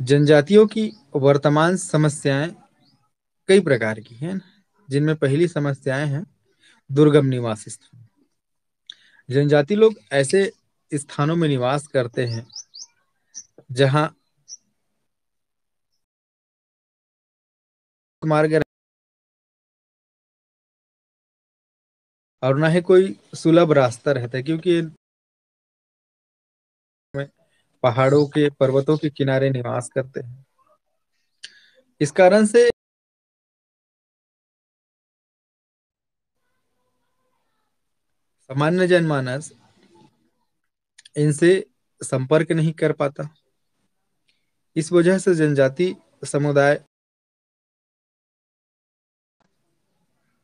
जनजातियों की वर्तमान समस्याएं कई प्रकार की हैं, जिनमें पहली समस्याएं हैं दुर्गम निवास स्थान। जनजाति लोग ऐसे स्थानों में निवास करते हैं जहां मार्ग और न ही कोई सुलभ रास्ता रहता है, क्योंकि पहाड़ों के पर्वतों के किनारे निवास करते हैं। इस कारण से सामान्य जनमानस इनसे संपर्क नहीं कर पाता। इस वजह से जनजाति समुदाय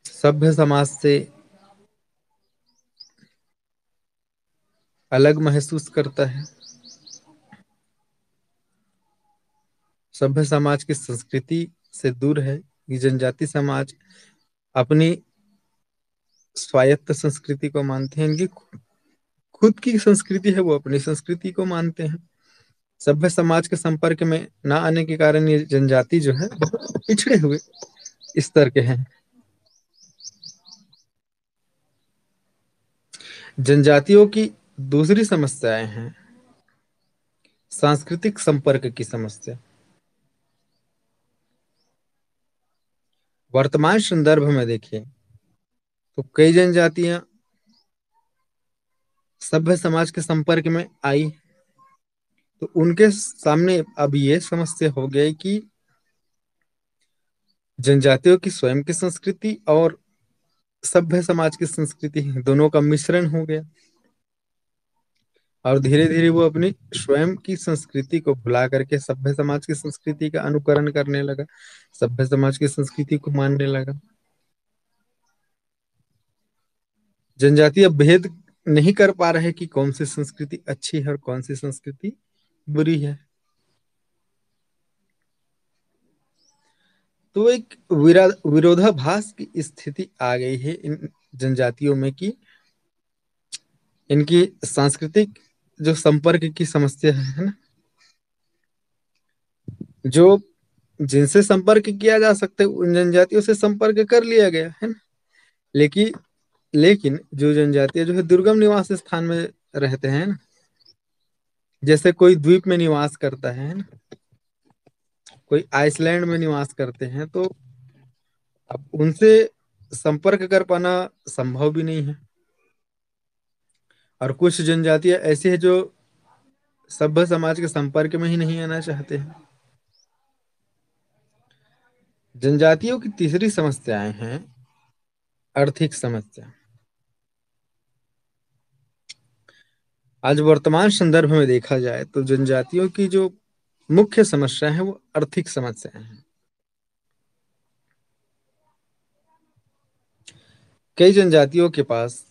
सभ्य समाज से अलग महसूस करता है। सभ्य समाज की संस्कृति से दूर है। ये जनजाति समाज अपनी स्वायत्त संस्कृति को मानते हैं। इनकी खुद की संस्कृति है, वो अपनी संस्कृति को मानते हैं। सभ्य समाज के संपर्क में न आने के कारण ये जनजाति जो है बहुत पिछड़े हुए स्तर के हैं। जनजातियों की दूसरी समस्याएं हैं सांस्कृतिक संपर्क की समस्या। वर्तमान संदर्भ में देखें तो कई जनजातियां सभ्य समाज के संपर्क में आई, तो उनके सामने अब ये समस्या हो गई कि जनजातियों की स्वयं की संस्कृति और सभ्य समाज की संस्कृति दोनों का मिश्रण हो गया, और धीरे धीरे वो अपनी स्वयं की संस्कृति को भुला करके सभ्य समाज की संस्कृति का अनुकरण करने लगा, सभ्य समाज की संस्कृति को मानने लगा। जनजाति अब भेद नहीं कर पा रहे कि कौन सी संस्कृति अच्छी है और कौन सी संस्कृति बुरी है। तो एक विरोधाभास की स्थिति आ गई है इन जनजातियों में कि इनकी सांस्कृतिक जो संपर्क की समस्या है ना, जो जिनसे संपर्क किया जा सकता है उन जनजातियों से संपर्क कर लिया गया है ना। लेकिन लेकिन जो जनजातियां जो है दुर्गम निवास स्थान में रहते हैं ना, जैसे कोई द्वीप में निवास करता है ना, कोई आइसलैंड में निवास करते हैं, तो अब उनसे संपर्क कर पाना संभव भी नहीं है। और कुछ जनजातियां ऐसी है जो सभ्य समाज के संपर्क में ही नहीं आना चाहते हैं। जनजातियों की तीसरी समस्याएं हैं आर्थिक समस्या। आज वर्तमान संदर्भ में देखा जाए तो जनजातियों की जो मुख्य समस्या है वो आर्थिक समस्याएं हैं। कई जनजातियों के पास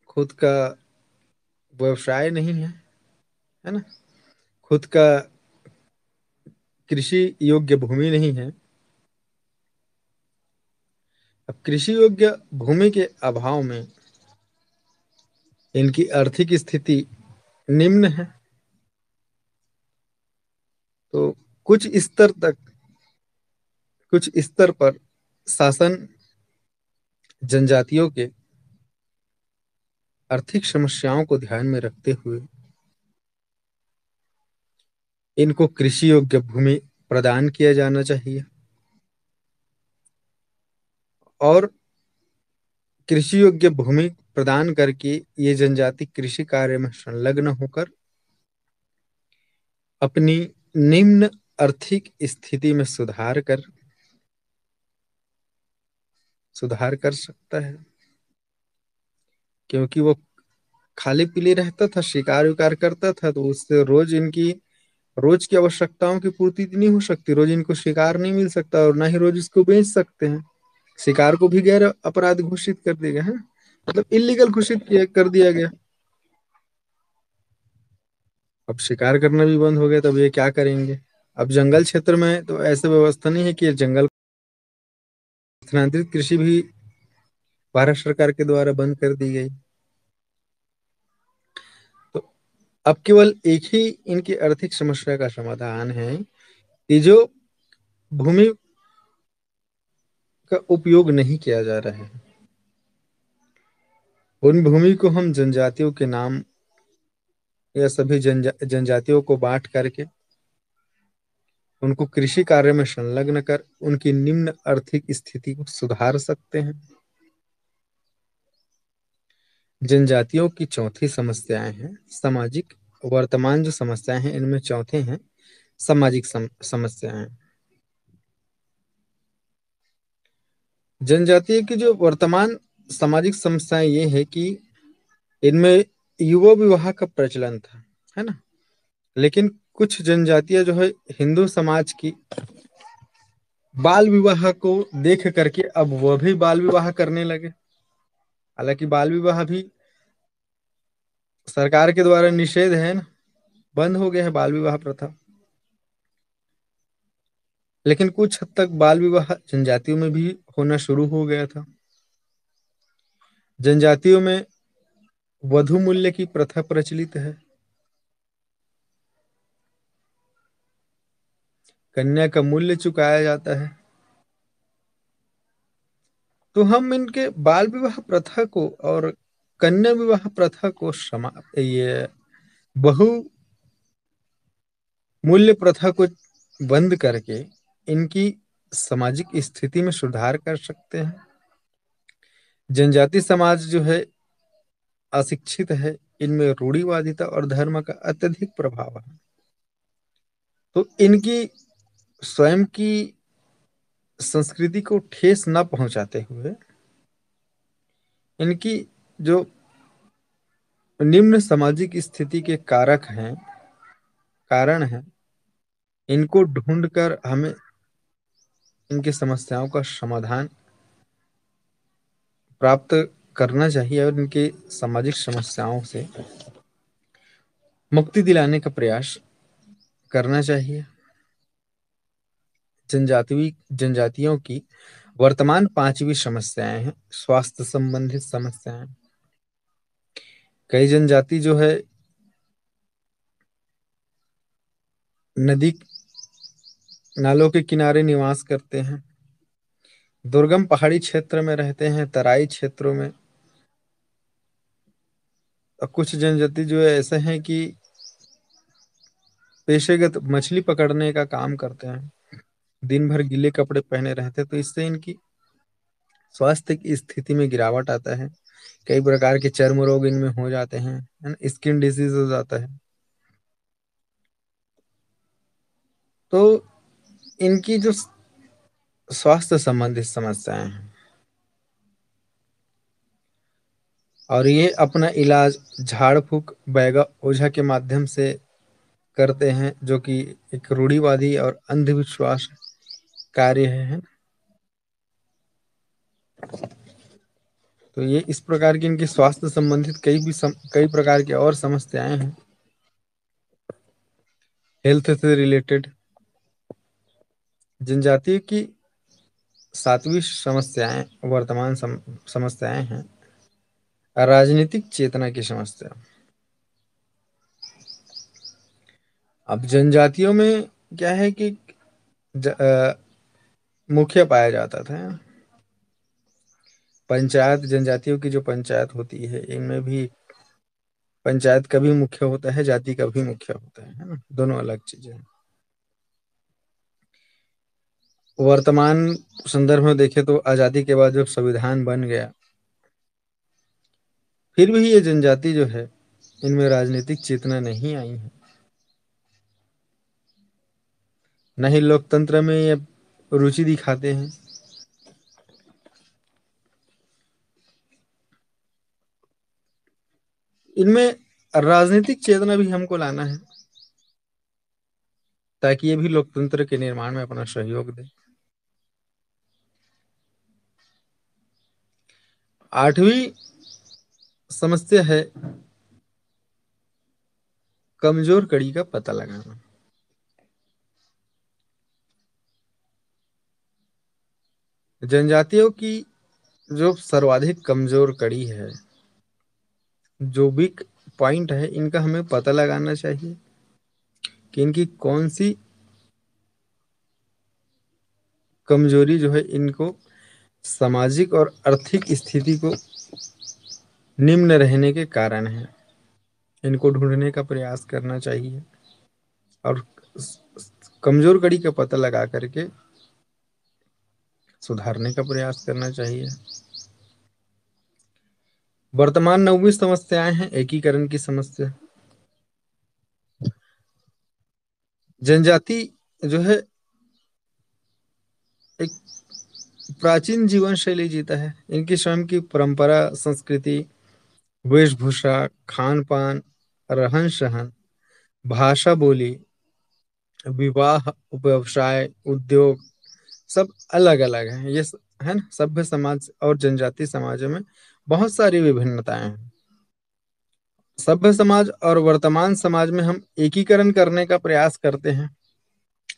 खुद का व्यवसाय नहीं है ना, खुद का कृषि योग्य भूमि नहीं है। अब कृषि योग्य भूमि के अभाव में इनकी आर्थिक स्थिति निम्न है। तो कुछ स्तर तक कुछ स्तर पर शासन जनजातियों के आर्थिक समस्याओं को ध्यान में रखते हुए इनको कृषि योग्य भूमि प्रदान किया जाना चाहिए, और कृषि योग्य भूमि प्रदान करके ये जनजाति कृषि कार्य में संलग्न होकर अपनी निम्न आर्थिक स्थिति में सुधार कर सकता है। क्योंकि वो खाली पीली रहता था, शिकार विकार करता था, तो उससे रोज की आवश्यकताओं की पूर्ति नहीं हो सकती। रोज इनको शिकार नहीं मिल सकता और ना ही रोज इसको बेच सकते हैं। शिकार को भी गैर अपराध घोषित कर दिया गया है, मतलब इलीगल घोषित कर दिया गया। अब शिकार करना भी बंद हो गया, तब ये क्या करेंगे। अब जंगल क्षेत्र में तो ऐसे व्यवस्था नहीं है कि जंगल स्थानांतरित कृषि भी भारत सरकार के द्वारा बंद कर दी गई। तो अब केवल एक ही इनकी आर्थिक समस्या का समाधान है कि जो भूमि का उपयोग नहीं किया जा रहा है, उन भूमि को हम जनजातियों के नाम या सभी जनजातियों को बांट करके उनको कृषि कार्य में संलग्न कर उनकी निम्न आर्थिक स्थिति को सुधार सकते हैं। जनजातियों की चौथी समस्याएं हैं सामाजिक। वर्तमान जो समस्याएं हैं इनमें चौथे हैं सामाजिक समस्याएं। जनजातीय की जो वर्तमान सामाजिक समस्याएं ये है कि इनमें युवा विवाह का प्रचलन था, है ना। लेकिन कुछ जनजातियां जो है हिंदू समाज की बाल विवाह को देख करके अब वह भी बाल विवाह करने लगे। हालांकि बाल विवाह भी सरकार के द्वारा निषेध है ना, बंद हो गया है बाल विवाह प्रथा। लेकिन कुछ हद तक बाल विवाह जनजातियों में भी होना शुरू हो गया था। जनजातियों में वधु मूल्य की प्रथा प्रचलित है। कन्या का मूल्य चुकाया जाता है। तो हम इनके बाल विवाह प्रथा को और कन्या विवाह प्रथा को ये बहु मूल्य प्रथा को बंद करके इनकी सामाजिक स्थिति में सुधार कर सकते हैं। जनजाति समाज जो है अशिक्षित है, इनमें रूढ़िवादिता और धर्म का अत्यधिक प्रभाव है। तो इनकी स्वयं की संस्कृति को ठेस न पहुंचाते हुए इनकी जो निम्न सामाजिक स्थिति के कारण हैं, इनको ढूंढकर हमें इनकी समस्याओं का समाधान प्राप्त करना चाहिए और इनकी सामाजिक समस्याओं से मुक्ति दिलाने का प्रयास करना चाहिए। जनजातियों की वर्तमान पांचवी समस्याएं हैं स्वास्थ्य संबंधित समस्याएं। कई जनजाति जो है नदी नालों के किनारे निवास करते हैं, दुर्गम पहाड़ी क्षेत्र में रहते हैं, तराई क्षेत्रों में। और कुछ जनजाति जो है ऐसे हैं कि पेशेगत मछली पकड़ने का काम करते हैं, दिन भर गीले कपड़े पहने रहते हैं। तो इससे इनकी स्वास्थ्य की स्थिति में गिरावट आता है। कई प्रकार के चर्म रोग इनमें हो जाते हैं, है ना, स्किन डिजीज हो जाता है। तो इनकी जो स्वास्थ्य संबंधित समस्याएं हैं और ये अपना इलाज झाड़ फूक बैगा ओझा के माध्यम से करते हैं, जो कि एक रूढ़िवादी और अंधविश्वास कार्य है। तो ये इस प्रकार की इनकी स्वास्थ्य संबंधित कई प्रकार की और समस्याएं हैं हेल्थ से रिलेटेड। जनजाति की सातवीं समस्याएं वर्तमान समस्याएं हैं राजनीतिक चेतना की समस्या। अब जनजातियों में क्या है कि मुखिया पाया जाता था। पंचायत जनजातियों की जो पंचायत होती है इनमें भी पंचायत का भी मुख्य होता है, जाति का भी मुख्य होता है ना, दोनों अलग चीजें हैं। वर्तमान संदर्भ में देखें तो आजादी के बाद जब संविधान बन गया, फिर भी ये जनजाति जो है इनमें राजनीतिक चेतना नहीं आई है। न ही लोकतंत्र में ये रुचि दिखाते हैं। इनमें राजनीतिक चेतना भी हमको लाना है ताकि ये भी लोकतंत्र के निर्माण में अपना सहयोग दे। आठवीं समस्या है कमजोर कड़ी का पता लगाना। जनजातियों की जो सर्वाधिक कमजोर कड़ी है, जो भी पॉइंट है इनका हमें पता लगाना चाहिए कि इनकी कौन सी कमजोरी जो है इनको सामाजिक और आर्थिक स्थिति को निम्न रहने के कारण है। इनको ढूंढने का प्रयास करना चाहिए और कमजोर कड़ी का पता लगा करके सुधारने का प्रयास करना चाहिए। वर्तमान 9वीं समस्याएं हैं एकीकरण की समस्या। जनजाति जो है एक प्राचीन जीवन शैली जीता है। इनकी स्वयं की परंपरा, संस्कृति, वेशभूषा, खान पान, रहन सहन, भाषा, बोली, विवाह, व्यवसाय, उद्योग सब अलग अलग हैं। है ना, सभ्य समाज और जनजातीय समाजों में बहुत सारी विभिन्नताएं हैं। सभ्य समाज और वर्तमान समाज में हम एकीकरण करने का प्रयास करते हैं,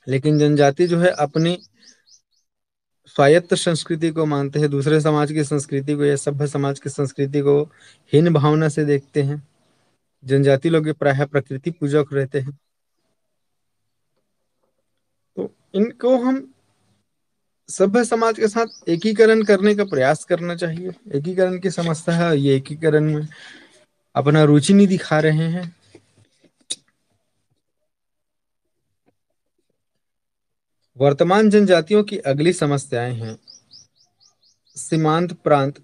लेकिन जनजाति जो है अपनी स्वायत्त संस्कृति को मानते हैं, दूसरे समाज की संस्कृति को या सभ्य समाज की संस्कृति को हीन भावना से देखते हैं। जनजाति लोग प्रायः प्रकृति पूजक रहते हैं। तो इनको हम सभ्य समाज के साथ एकीकरण करने का प्रयास करना चाहिए। एकीकरण की समस्या है, ये एकीकरण में अपना रुचि नहीं दिखा रहे हैं। वर्तमान जनजातियों की अगली समस्याएं हैं सीमांत प्रांत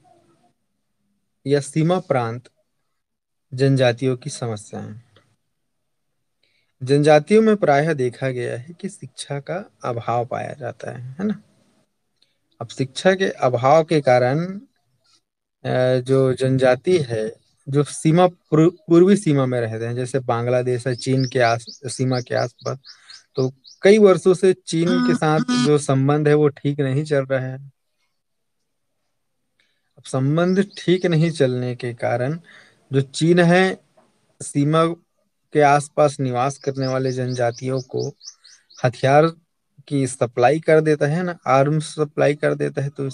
या सीमा प्रांत जनजातियों की समस्याएं। जनजातियों में प्रायः देखा गया है कि शिक्षा का अभाव पाया जाता है ना। अब शिक्षा के अभाव के कारण जो जनजाति है, जो पूर्वी सीमा में रहते हैं, जैसे बांग्लादेश है, चीन के सीमा के आसपास, तो कई वर्षों से चीन के साथ जो संबंध है वो ठीक नहीं चल रहा है। अब संबंध ठीक नहीं चलने के कारण जो चीन है सीमा के आसपास निवास करने वाले जनजातियों को हथियार की सप्लाई कर देता है ना, आर्म्स सप्लाई कर देता है। तो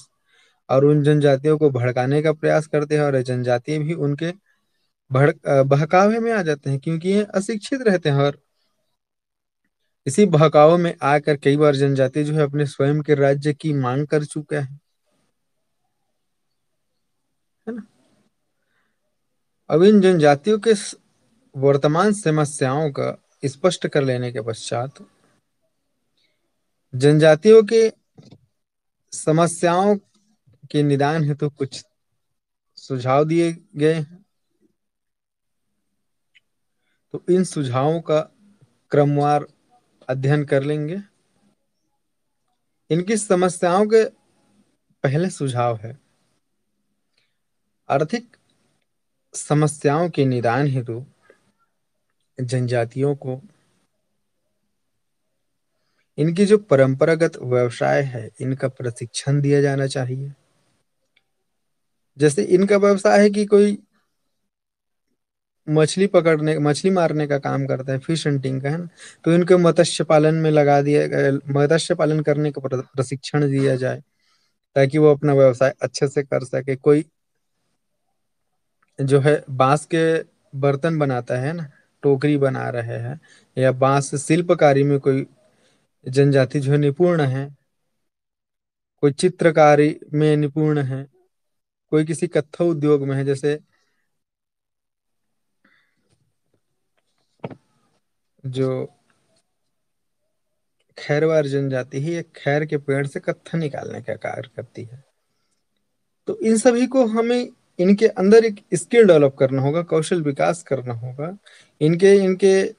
और उन जनजातियों को भड़काने का प्रयास करते हैं और जनजाति भी उनके बहकावे में आ जाते हैं, क्योंकि ये अशिक्षित रहते हैं। और इसी बहकावे में आकर कई बार जनजाति जो है अपने स्वयं के राज्य की मांग कर चुका है ना। अब इन जनजातियों के वर्तमान समस्याओं का स्पष्ट कर लेने के पश्चात जनजातियों के समस्याओं के निदान हेतु कुछ सुझाव दिए गए हैं। तो इन सुझावों का क्रमवार अध्ययन कर लेंगे। इनकी समस्याओं के पहले सुझाव है आर्थिक समस्याओं के निदान हेतु जनजातियों को इनकी जो परंपरागत व्यवसाय है इनका प्रशिक्षण दिया जाना चाहिए। जैसे इनका व्यवसाय है कि कोई मछली मारने का काम करता है, फिश हंटिंग का, है ना। तो इनको मत्स्य पालन में लगा दिया गया, मत्स्य पालन करने का प्रशिक्षण दिया जाए ताकि वो अपना व्यवसाय अच्छे से कर सके। कोई जो है बांस के बर्तन बनाता है ना, टोकरी बना रहे हैं, या बांस शिल्पकारी में कोई जनजाति जो है निपुण है, कोई चित्रकारी में निपुण है, कोई किसी कत्थ उद्योग में है। जैसे जो खैरवार जनजाति है, ये खैर के पेड़ से कत्था निकालने का कार्य करती है। तो इन सभी को हमें इनके अंदर एक स्किल डेवलप करना होगा, कौशल विकास करना होगा। इनके इनके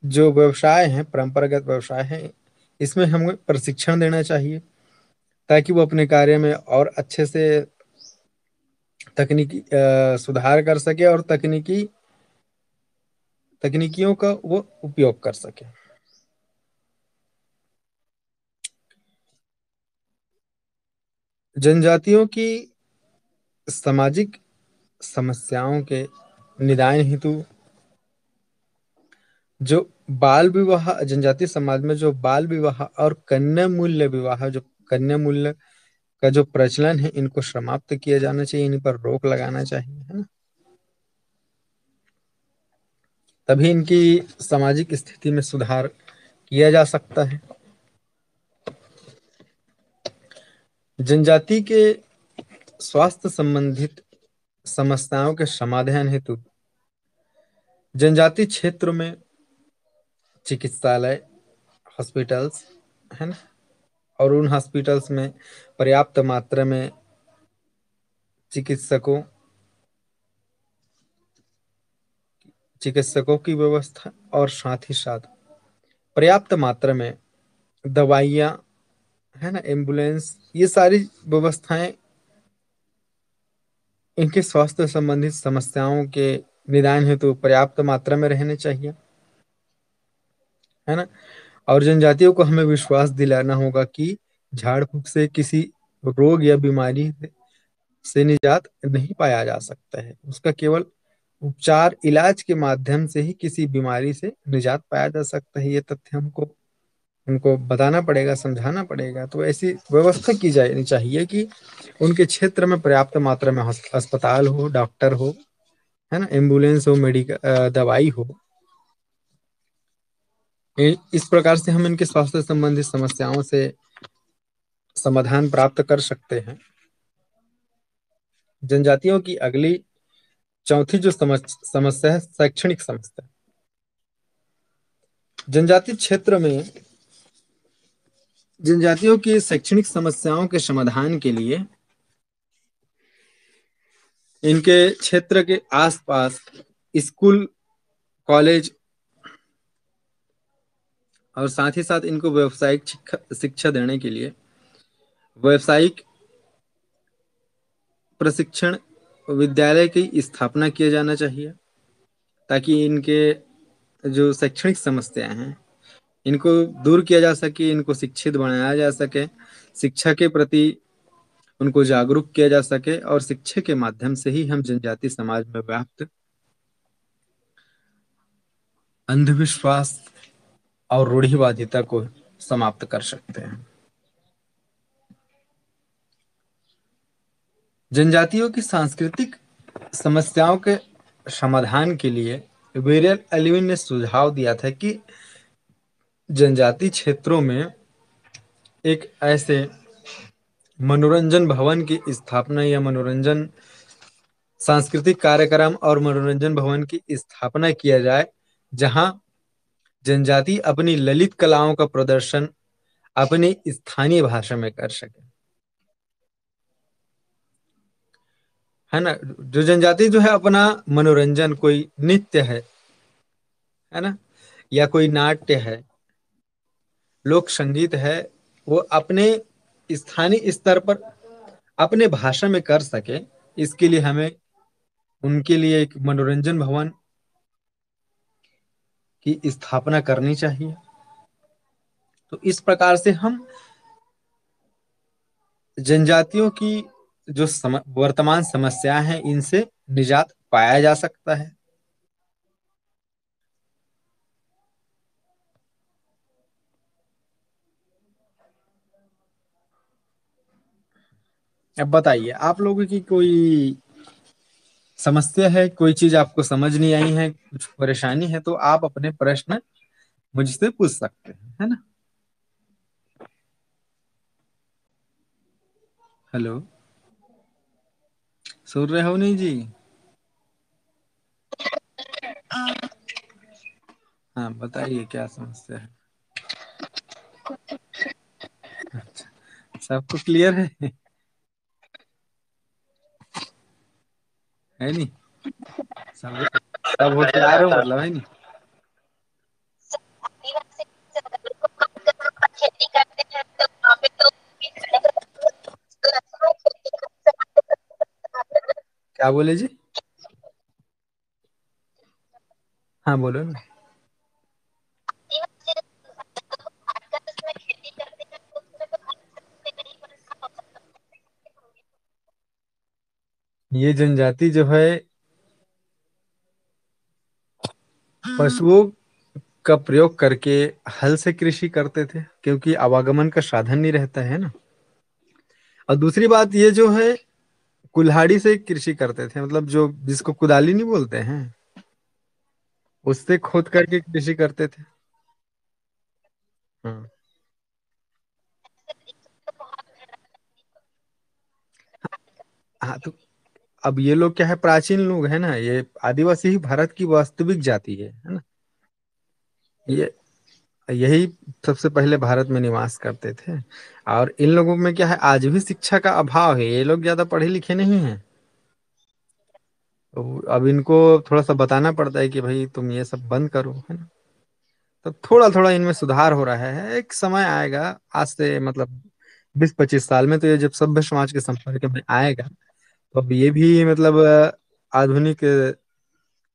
जो व्यवसाय हैं, परंपरागत व्यवसाय हैं, इसमें हमें प्रशिक्षण देना चाहिए ताकि वो अपने कार्य में और अच्छे से तकनीकी सुधार कर सके और तकनीकियों का वो उपयोग कर सके। जनजातियों की सामाजिक समस्याओं के निदान हेतु जो बाल विवाह, जनजातीय समाज में जो बाल विवाह और कन्या मूल्य विवाह, जो कन्या मूल्य का जो प्रचलन है, इनको समाप्त किया जाना चाहिए, इन पर रोक लगाना चाहिए, है ना। तभी इनकी सामाजिक स्थिति में सुधार किया जा सकता है। जनजाति के स्वास्थ्य संबंधित समस्याओं के समाधान हेतु जनजाति क्षेत्र में चिकित्सालय, हॉस्पिटल्स, है ना, और उन हॉस्पिटल्स में पर्याप्त मात्रा में चिकित्सकों चिकित्सकों की व्यवस्था और साथ ही साथ पर्याप्त मात्रा में दवाइयाँ, है ना, एम्बुलेंस, ये सारी व्यवस्थाएं इनके स्वास्थ्य संबंधित समस्याओं के निदान हेतु पर्याप्त मात्रा में रहने चाहिए, है ना। और जनजातियों को हमें विश्वास दिलाना होगा कि झाड़ फूक से किसी रोग या बीमारी से निजात नहीं पाया जा सकता है। उसका केवल उपचार, इलाज के माध्यम से ही किसी बीमारी से निजात पाया जा सकता है। ये तथ्य हमको उनको बताना पड़ेगा, समझाना पड़ेगा। तो ऐसी व्यवस्था की जानी चाहिए कि उनके क्षेत्र में पर्याप्त मात्रा में अस्पताल हो, डॉक्टर हो, है ना, एम्बुलेंस हो, मेडिकल दवाई हो। इस प्रकार से हम इनके स्वास्थ्य संबंधित समस्याओं से समाधान प्राप्त कर सकते हैं। जनजातियों की अगली चौथी जो समस्या है, शैक्षणिक समस्या। जनजाति क्षेत्र में जनजातियों की शैक्षणिक समस्याओं के समाधान के लिए इनके क्षेत्र के आसपास स्कूल, कॉलेज और साथ ही साथ इनको व्यावसायिक शिक्षा देने के लिए व्यावसायिक प्रशिक्षण विद्यालय की स्थापना किया जाना चाहिए, ताकि इनके जो शैक्षणिक समस्याएं हैं इनको दूर किया जा सके, इनको शिक्षित बनाया जा सके, शिक्षा के प्रति उनको जागरूक किया जा सके, और शिक्षा के माध्यम से ही हम जनजाति समाज में व्याप्त अंधविश्वास और रूढ़िवादिता को समाप्त कर सकते हैं। जनजातियों की सांस्कृतिक समस्याओं के समाधान के लिए वेरियल एल्विन ने सुझाव दिया था कि जनजाति क्षेत्रों में एक ऐसे मनोरंजन भवन की स्थापना या मनोरंजन सांस्कृतिक कार्यक्रम और मनोरंजन भवन की स्थापना किया जाए, जहां जनजाति अपनी ललित कलाओं का प्रदर्शन अपनी स्थानीय भाषा में कर सके, है ना। जो जनजाति जो है अपना मनोरंजन, कोई नृत्य है ना, या कोई नाट्य है, लोक संगीत है, वो अपने स्थानीय स्तर पर अपने भाषा में कर सके, इसके लिए हमें उनके लिए एक मनोरंजन भवन की स्थापना करनी चाहिए। तो इस प्रकार से हम जनजातियों की जो वर्तमान समस्या है इनसे निजात पाया जा सकता है। अब बताइए, आप लोगों की कोई समस्या है, कोई चीज आपको समझ नहीं आई है, कुछ परेशानी है, तो आप अपने प्रश्न मुझसे पूछ सकते हैं, है ना। हेलो, सुन रहे हो नहीं जी? हाँ, बताइए क्या समस्या है। अच्छा, सबको क्लियर है नहीं? सब सब होशियार हो मतलब, है नहीं? क्या बोले जी? हाँ, बोलो ना। ये जनजाति जो है पशुओं का प्रयोग करके हल से कृषि करते थे, क्योंकि आवागमन का साधन नहीं रहता है ना। और दूसरी बात ये जो है कुल्हाड़ी से कृषि करते थे, मतलब जो जिसको कुदाली नहीं बोलते हैं, उससे खोद करके कृषि करते थे। हाँ। हाँ तो अब ये लोग क्या है, प्राचीन लोग है ना, ये आदिवासी ही भारत की वास्तविक जाति है ना। ये यही सबसे पहले भारत में निवास करते थे। और इन लोगों में क्या है, आज भी शिक्षा का अभाव है, ये लोग ज्यादा पढ़े लिखे नहीं हैं। तो अब इनको थोड़ा सा बताना पड़ता है कि भाई तुम ये सब बंद करो, है ना। तो थोड़ा थोड़ा इनमें सुधार हो रहा है, एक समय आएगा, आज से मतलब 20-25 साल में तो ये जब सभ्य समाज के संपर्क में आएगा, तो अब ये भी मतलब आधुनिक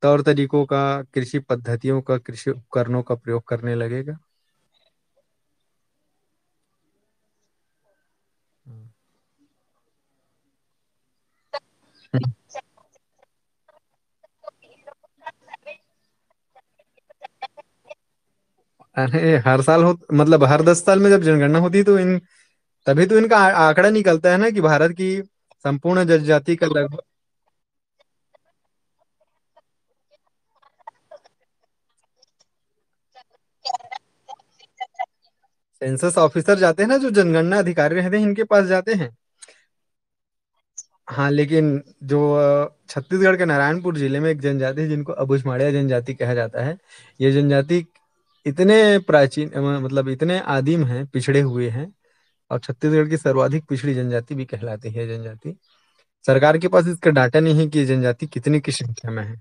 तौर तरीकों का, कृषि पद्धतियों का, कृषि उपकरणों का प्रयोग करने लगेगा। अरे हर साल हो, मतलब हर 10 साल में जब जनगणना होती है तो इन तभी तो इनका आंकड़ा निकलता है ना कि भारत की संपूर्ण जनजाति का लगभग। सेंसस ऑफिसर जाते हैं ना, जो जनगणना अधिकारी रहते हैं, इनके पास जाते हैं। हाँ लेकिन जो छत्तीसगढ़ के नारायणपुर जिले में एक जनजाति है जिनको अबुझमाड़िया जनजाति कहा जाता है। ये जनजाति इतने प्राचीन मतलब इतने आदिम हैं, पिछड़े हुए हैं, और छत्तीसगढ़ की सर्वाधिक पिछड़ी जनजाति भी कहलाती है जनजाति। सरकार के पास इसका डाटा नहीं है कि ये जनजाति कितने की संख्या में है।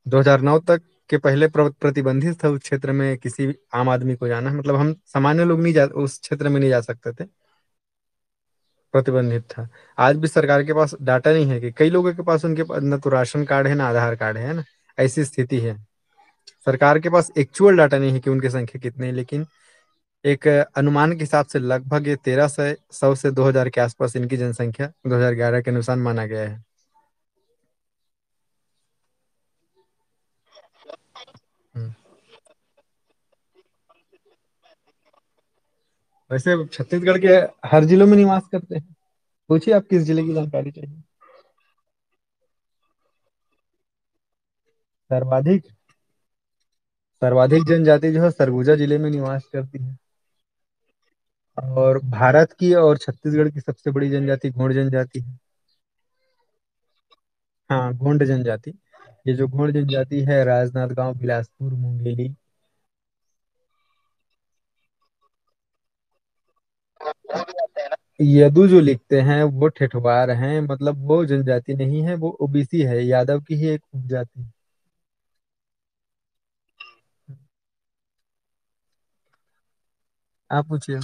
2009 तक के पहले प्रतिबंधित था उस क्षेत्र में किसी भी आम आदमी को जाना, मतलब हम सामान्य लोग नहीं जा, उस क्षेत्र में नहीं जा सकते थे। प्रतिबंधित था। आज भी सरकार के पास डाटा नहीं है कि कई लोगों के पास, उनके पास न तो राशन कार्ड है ना आधार कार्ड है ना, ऐसी स्थिति है। सरकार के पास एक्चुअल डाटा नहीं है कि उनकी संख्या कितनी है, लेकिन एक अनुमान के हिसाब से लगभग ये 1300 से 2000 के आसपास इनकी जनसंख्या 2011 के अनुसार माना गया है। हम्म। वैसे छत्तीसगढ़ के हर जिलों में निवास करते हैं। पूछिए आप किस जिले की जानकारी चाहिए। सर्वाधिक सर्वाधिक जनजाति जो है सरगुजा जिले में निवास करती है। और भारत की और छत्तीसगढ़ की सबसे बड़ी जनजाति गोंड जनजाति है। हाँ, गोंड जनजाति। ये जो गोंड जनजाति है, राजनांदगांव, बिलासपुर, मुंगेली। यदु जो लिखते हैं वो ठेठवार हैं, मतलब वो जनजाति नहीं है, वो ओबीसी है, यादव की ही एक उपजाति है। आप पूछिए।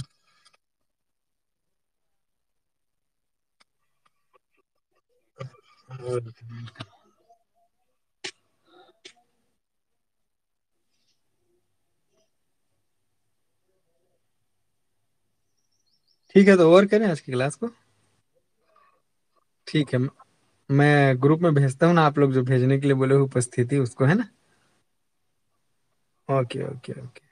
ठीक है, तो और करें आज की क्लास को। ठीक है, मैं ग्रुप में भेजता हूँ ना, आप लोग जो भेजने के लिए बोले हो उपस्थिति उसको, है ना। Okay okay okay.